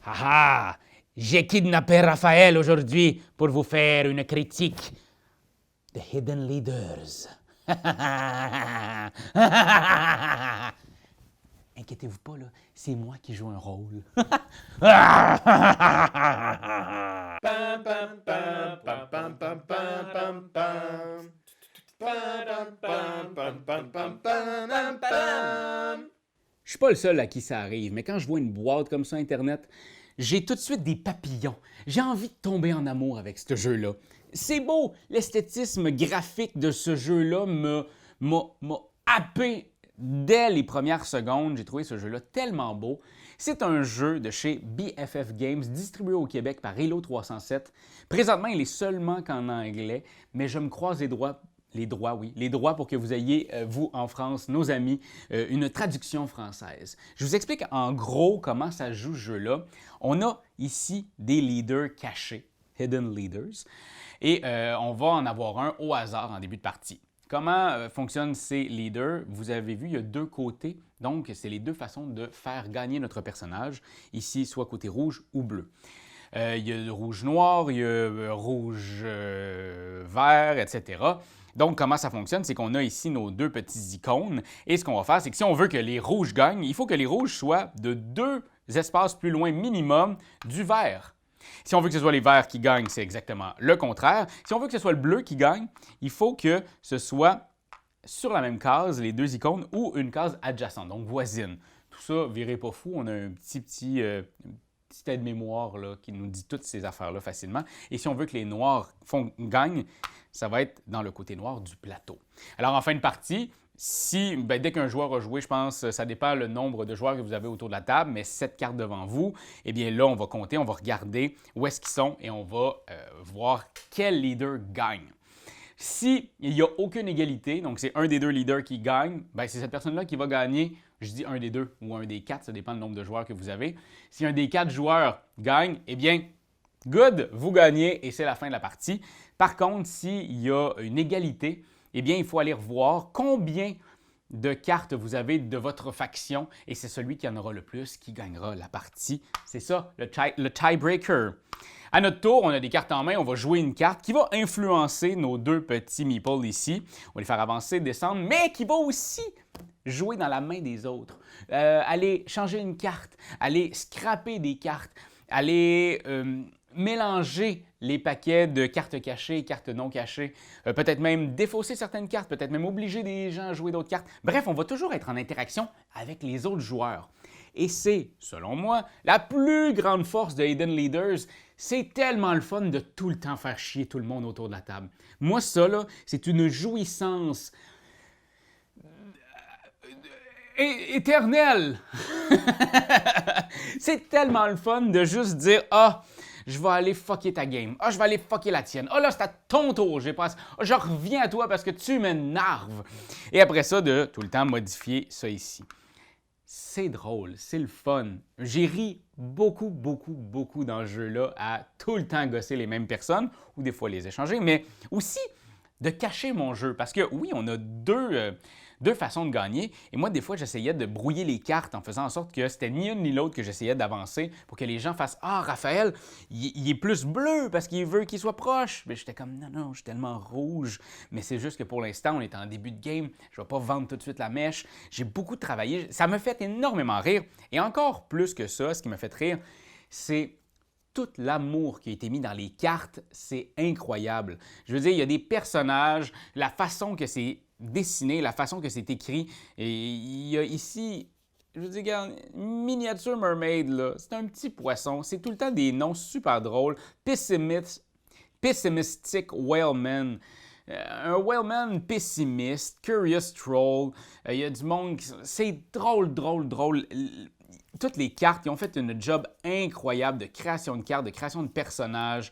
Ah ah! J'ai kidnappé Raphaël aujourd'hui pour vous faire une critique de Hidden Leaders. Inquiétez-vous pas, là, c'est moi qui joue un rôle. Je suis pas le seul à qui ça arrive, mais quand je vois une boîte comme ça Internet, j'ai tout de suite des papillons. J'ai envie de tomber en amour avec ce jeu-là. C'est beau, l'esthétisme graphique de ce jeu-là m'a happé dès les premières secondes. J'ai trouvé ce jeu-là tellement beau. C'est un jeu de chez BFF Games, distribué au Québec par Halo 307. Présentement, il est seulement qu'en anglais, mais je me croise les droits pour que vous ayez, vous, en France, nos amis, une traduction française. Je vous explique en gros comment ça joue ce jeu-là. On a ici des leaders cachés, hidden leaders, et on va en avoir un au hasard en début de partie. Comment fonctionnent ces leaders? Vous avez vu, il y a deux côtés, donc c'est les deux façons de faire gagner notre personnage, ici soit côté rouge ou bleu. Il y a le rouge-noir, il y a rouge-vert, etc. Donc, comment ça fonctionne? C'est qu'on a ici nos deux petits icônes. Et ce qu'on va faire, c'est que si on veut que les rouges gagnent, il faut que les rouges soient de 2 espaces plus loin minimum du vert. Si on veut que ce soit les verts qui gagnent, c'est exactement le contraire. Si on veut que ce soit le bleu qui gagne, il faut que ce soit sur la même case, les deux icônes, ou une case adjacente, donc voisine. Tout ça, virez pas fou, on a un petit aide-mémoire là, qui nous dit toutes ces affaires-là facilement. Et si on veut que les noirs gagnent, ça va être dans le côté noir du plateau. Alors, en fin de partie, dès qu'un joueur a joué, je pense, ça dépend le nombre de joueurs que vous avez autour de la table, mais 7 cartes devant vous, eh bien là, on va compter, on va regarder où est-ce qu'ils sont et on va voir quel leader gagne. S'il n'y a aucune égalité, donc c'est un des deux leaders qui gagne, bien c'est cette personne-là qui va gagner. Je dis un des deux ou un des quatre, ça dépend du nombre de joueurs que vous avez. Si un des 4 joueurs gagne, eh bien, good, vous gagnez et c'est la fin de la partie. Par contre, s'il y a une égalité, eh bien, il faut aller revoir combien de cartes vous avez de votre faction et c'est celui qui en aura le plus qui gagnera la partie. C'est ça, le tiebreaker. À notre tour, on a des cartes en main, on va jouer une carte qui va influencer nos deux petits meeples ici. On va les faire avancer, descendre, mais qui va aussi jouer dans la main des autres. Aller changer une carte, aller scraper des cartes, aller mélanger les paquets de cartes cachées et cartes non cachées, peut-être même défausser certaines cartes, peut-être même obliger des gens à jouer d'autres cartes. Bref, on va toujours être en interaction avec les autres joueurs. Et c'est, selon moi, la plus grande force de Hidden Leaders. C'est tellement le fun de tout le temps faire chier tout le monde autour de la table. Moi, ça, là, c'est une jouissance éternelle. C'est tellement le fun de juste dire « Ah, je vais aller fucker ta game. Ah, je vais aller fucker la tienne. Ah, là, c'est à ton tour. Je reviens à toi parce que tu m'énerves. » Et après ça, de tout le temps modifier ça ici. C'est drôle, c'est le fun. J'ai ri beaucoup dans ce jeu-là à tout le temps gosser les mêmes personnes, ou des fois les échanger, mais aussi de cacher mon jeu. Parce que oui, on a deux façons de gagner. Et moi, des fois, j'essayais de brouiller les cartes en faisant en sorte que c'était ni une ni l'autre que j'essayais d'avancer pour que les gens fassent « Ah, Raphaël, il est plus bleu parce qu'il veut qu'il soit proche. » Mais j'étais comme « Non, je suis tellement rouge. » Mais c'est juste que pour l'instant, on est en début de game. Je ne vais pas vendre tout de suite la mèche. J'ai beaucoup travaillé. Ça me fait énormément rire. Et encore plus que ça, ce qui me fait rire, c'est tout l'amour qui a été mis dans les cartes, c'est incroyable. Je veux dire, il y a des personnages, la façon que c'est dessiné, la façon que c'est écrit. Et il y a ici, je veux dire, regarde, Miniature Mermaid, là, c'est un petit poisson. C'est tout le temps des noms super drôles. Pessimistic Whaleman. Un whaleman pessimiste, curious troll. Il y a du monde qui... C'est drôle. Toutes les cartes, ils ont fait une job incroyable de création de cartes, de création de personnages.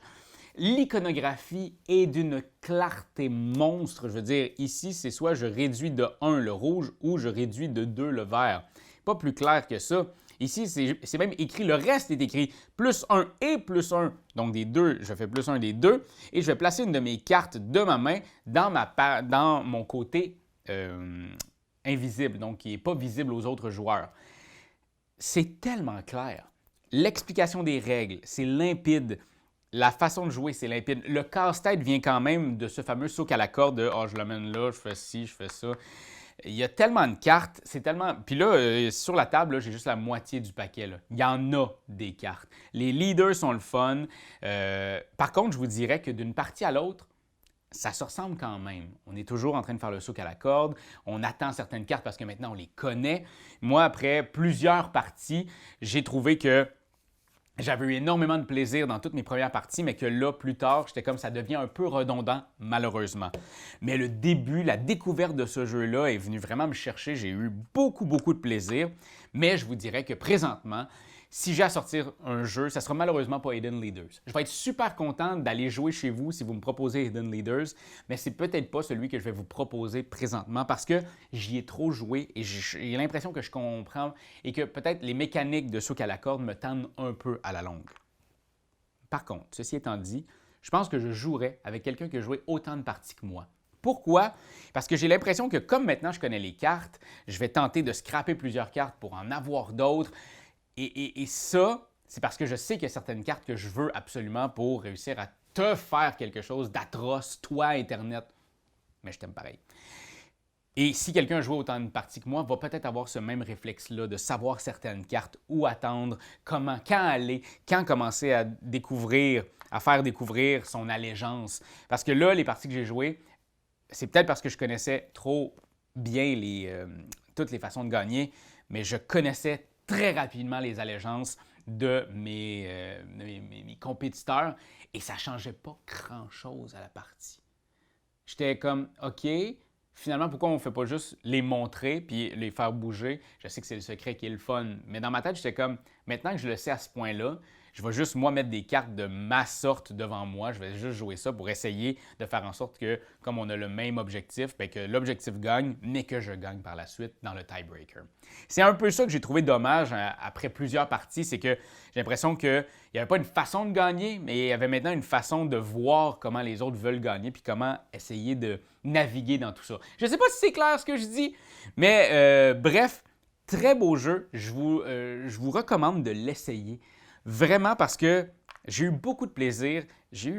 L'iconographie est d'une clarté monstre. Je veux dire, ici, c'est soit je réduis de 1 le rouge ou je réduis de 2 le vert. Pas plus clair que ça. Ici, c'est même écrit, le reste est écrit plus 1 et plus 1. Donc des deux, je fais plus 1 des deux. Et je vais placer une de mes cartes de ma main dans mon côté invisible, donc qui n'est pas visible aux autres joueurs. C'est tellement clair. l'explication des règles, c'est limpide. La façon de jouer, c'est limpide. Le casse-tête vient quand même de ce fameux souk à la corde de « Ah, je l'amène là, je fais ci, je fais ça ». Il y a tellement de cartes, c'est tellement... Puis là, sur la table, j'ai juste la moitié du paquet. Là. Il y en a des cartes. Les leaders sont le fun. Par contre, je vous dirais que d'une partie à l'autre, ça se ressemble quand même. On est toujours en train de faire le souk à la corde. On attend certaines cartes parce que maintenant, on les connaît. Moi, après plusieurs parties, j'ai trouvé que j'avais eu énormément de plaisir dans toutes mes premières parties, mais que là, plus tard, j'étais comme ça devient un peu redondant, malheureusement. Mais le début, la découverte de ce jeu-là est venue vraiment me chercher. J'ai eu beaucoup de plaisir. Mais je vous dirais que présentement, si j'ai à sortir un jeu, ça ne sera malheureusement pas Hidden Leaders. Je vais être super content d'aller jouer chez vous si vous me proposez Hidden Leaders, mais c'est peut-être pas celui que je vais vous proposer présentement parce que j'y ai trop joué et j'ai l'impression que je comprends et que peut-être les mécaniques de souk à la corde me tendent un peu à la longue. Par contre, ceci étant dit, je pense que je jouerais avec quelqu'un qui a joué autant de parties que moi. Pourquoi? Parce que j'ai l'impression que comme maintenant je connais les cartes, je vais tenter de scraper plusieurs cartes pour en avoir d'autres. Et ça, c'est parce que je sais qu'il y a certaines cartes que je veux absolument pour réussir à te faire quelque chose d'atroce, toi, Internet. Mais je t'aime pareil. Et si quelqu'un a joué autant de parties que moi, va peut-être avoir ce même réflexe-là de savoir certaines cartes, où attendre, comment, quand aller, quand commencer à découvrir, à faire découvrir son allégeance. Parce que là, les parties que j'ai jouées, c'est peut-être parce que je connaissais trop bien toutes les façons de gagner, mais je connaissais très rapidement les allégeances de mes compétiteurs et ça ne changeait pas grand-chose à la partie. J'étais comme, OK, finalement, pourquoi on ne fait pas juste les montrer puis les faire bouger? Je sais que c'est le secret qui est le fun, mais dans ma tête, j'étais comme, maintenant que je le sais à ce point-là, je vais juste, moi, mettre des cartes de ma sorte devant moi. Je vais juste jouer ça pour essayer de faire en sorte que, comme on a le même objectif, bien que l'objectif gagne, mais que je gagne par la suite dans le tiebreaker. C'est un peu ça que j'ai trouvé dommage après plusieurs parties, c'est que j'ai l'impression qu'il n'y avait pas une façon de gagner, mais il y avait maintenant une façon de voir comment les autres veulent gagner puis comment essayer de naviguer dans tout ça. Je ne sais pas si c'est clair ce que je dis, mais bref, très beau jeu. Je vous recommande de l'essayer. Vraiment parce que j'ai eu beaucoup de plaisir, j'ai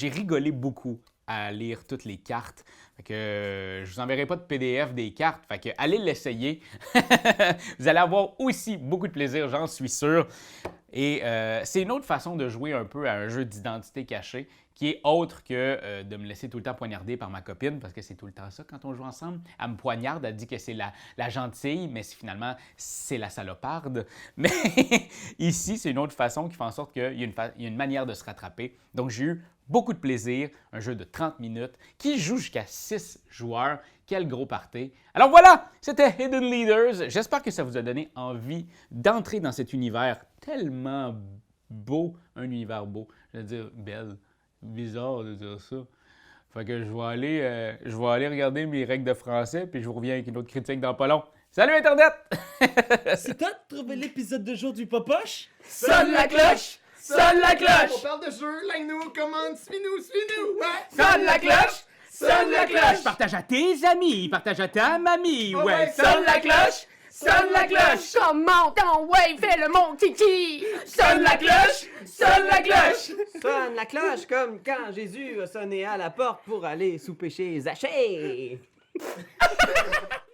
rigolé beaucoup à lire toutes les cartes. Fait que je vous enverrai pas de PDF des cartes, fait que allez l'essayer. Vous allez avoir aussi beaucoup de plaisir, j'en suis sûr. Et c'est une autre façon de jouer un peu à un jeu d'identité cachée qui est autre que de me laisser tout le temps poignarder par ma copine, parce que c'est tout le temps ça quand on joue ensemble. Elle me poignarde, elle dit que c'est la gentille, mais finalement, c'est la saloparde. Mais ici, c'est une autre façon qui fait en sorte qu'il y a une manière de se rattraper. Donc, j'ai eu beaucoup de plaisir, un jeu de 30 minutes qui joue jusqu'à 6 joueurs. Quel gros party! Alors voilà, c'était Hidden Leaders. J'espère que ça vous a donné envie d'entrer dans cet univers tellement beau, un univers beau, je veux dire belle. Bizarre de dire ça. Fait que je vais aller regarder mes règles de français, puis je vous reviens avec une autre critique dans pas long. Salut Internet! C'est toi de trouver l'épisode de jour du Popoche? Sonne la cloche! Sonne la cloche! On parle de jeu, like-nous, commande, suis-nous, ouais! Sonne la cloche! Sonne la cloche! Partage à tes amis, partage à ta mamie, ouais! Sonne la cloche! Sonne la cloche! Comment ton ouais, fais le mon kiki! Sonne la cloche! Sonne la cloche! Sonne la cloche comme quand Jésus a sonné à la porte pour aller souper chez Zachée.